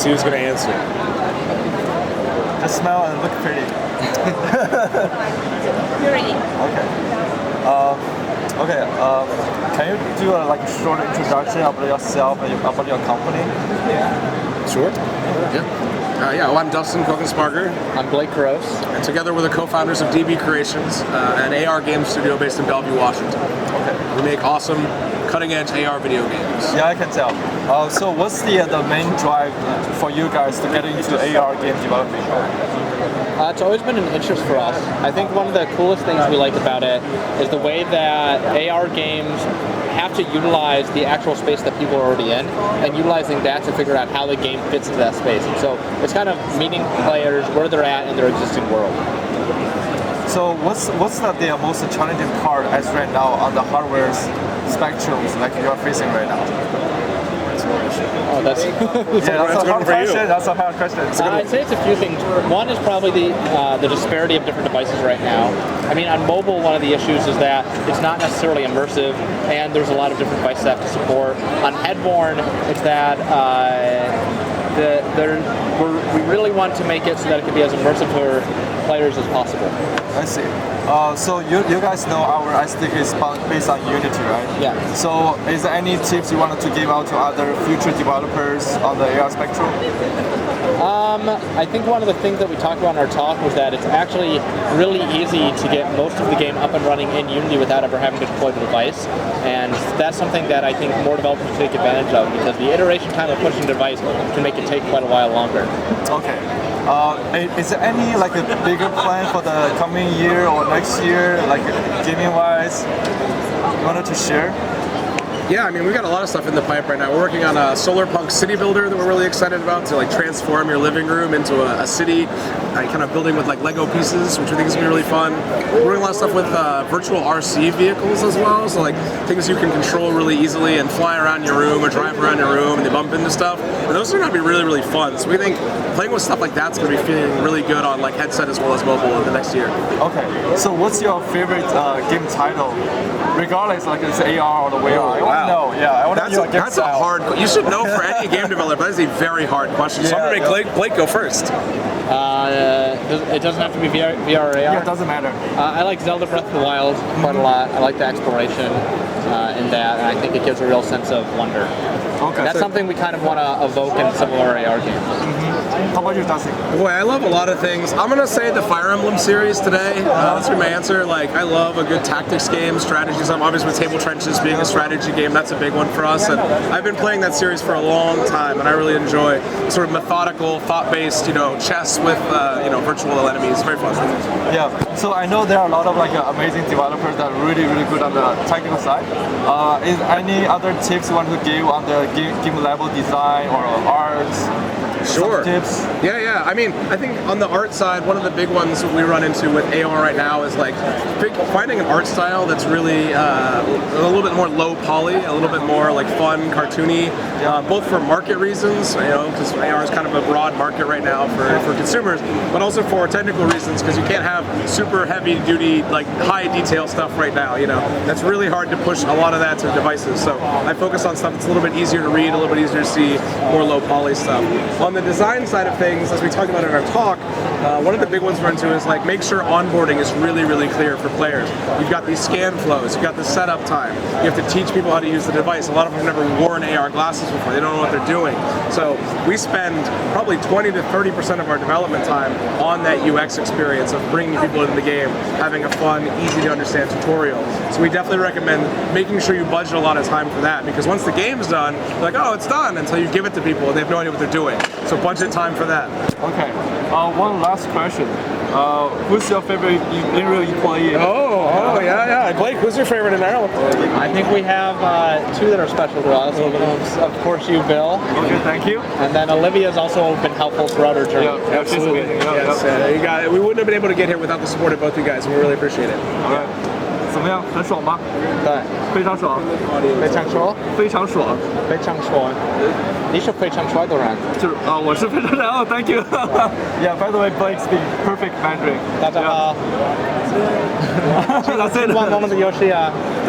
See who's going to answer. Just smell and look pretty. Pretty. Okay. Can you do a short introduction about yourself and about your company? Sure. Well, I'm Dustin Kokensparker. I'm Blake Gross. And together we're the co-founders of DB Creations, an AR game studio based in Bellevue, Washington. Okay. We make awesome, cutting-edge AR video games. Yeah, I can tell. So what's the main drive for you guys to get into AR game development? It's always been an interest for us. I think one of the coolest things we like about it is the way that AR games have to utilize the actual space that people are already in and utilizing that to figure out how the game fits into that space. And so it's kind of meeting players where they're at in their existing world. So what's the most challenging part as right now on the hardware spectrums like you're facing right now? Oh, that's a hard question. That's a hard question. I'd say it's a few things. One is probably the disparity of different devices right now. I mean, on mobile, one of the issues is that it's not necessarily immersive, and there's a lot of different devices that have to support. On headborne, it's that we really want to make it so that it can be as immersive for players as possible. I see. So you guys know our SDK is based on Unity, right? Yeah. So is there any tips you wanted to give out to other future developers on the AR spectrum? I think one of the things that we talked about in our talk was that it's actually really easy to get most of the game up and running in Unity without ever having to deploy the device. And that's something that I think more developers should take advantage of because the iteration time of pushing the device can make it take quite a while longer. Okay. Is there any a bigger plan for the coming year or next year, gaming-wise, you wanted to share? Yeah, I mean, we've got a lot of stuff in the pipe right now. We're working on a solar-punk city builder that we're really excited about to transform your living room into a city, kind of building with Lego pieces, which we think is going to be really fun. We're doing a lot of stuff with virtual RC vehicles as well, so things you can control really easily and fly around your room or drive around your room and they bump into stuff. And those are going to be really, really fun. So we think playing with stuff like that's going to be feeling really good on headset as well as mobile in the next year. Okay, so what's your favorite game title? Regardless, it's AR or the VR. Wow. No, yeah, I want to know. That's a hard. You should know for any game developer. That is a very hard question. So I'm gonna make Blake go first. It doesn't have to be VR or AR. Yeah, it doesn't matter. I like Zelda Breath of the Wild quite a lot. I like the exploration in that, and I think it gives a real sense of wonder. Okay. That's something we kind of want to evoke in similar AR games. How about you, Dusty? Boy, I love a lot of things. I'm gonna say the Fire Emblem series today. That's my answer. I love a good tactics game, strategies. I'm obviously with Table Trenches being a strategy game. That's a big one for us. And I've been playing that series for a long time, and I really enjoy sort of methodical, thought-based, chess with virtual enemies. It's very fun. Yeah. So I know there are a lot of amazing developers that are really, really good on the technical side. Is any other tips you want to give on the game level design or art? Sure. Tips? Yeah. I mean, I think on the art side, one of the big ones we run into with AR right now is finding an art style that's really a little bit more low poly, a little bit more fun, cartoony, both for market reasons, because AR is kind of a broad market right now for consumers, but also for technical reasons, because you can't have super heavy duty, high detail stuff right now. That's really hard to push a lot of that to devices. So I focus on stuff that's a little bit easier to read, a little bit easier to see, more low poly stuff. On the design side of things, as we talked about in our talk, one of the big ones we're into is make sure onboarding is really, really clear for players. You've got these scan flows, you've got the setup time, you have to teach people how to use the device. A lot of them have never worn AR glasses before, they don't know what they're doing. So we spend probably 20 to 30% of our development time on that UX experience of bringing people into the game, having a fun, easy to understand tutorial. So we definitely recommend making sure you budget a lot of time for that, because once the game's done, you're like, oh, it's done, until you give it to people and they have no idea what they're doing. So budget time for that. Okay. One last question. Who's your favorite Nreal employee? Oh, yeah. Blake, who's your favorite Nreal employee? I think we have two that are special to us. Of course, you, Bill. Okay, thank you. And then Olivia's also been helpful throughout her journey. Yeah, absolutely. Yes, you got it. We wouldn't have been able to get here without the support of both you guys, and we really appreciate it. All right. 怎么样？很爽吗？对，非常爽，非常爽，非常爽，非常爽。你是非常帅的人。就是我是非常帅。Oh, thank you. Yeah, by the way, Blake speaks perfect Mandarin. 大家好。That's it. 玩我们的游戏啊。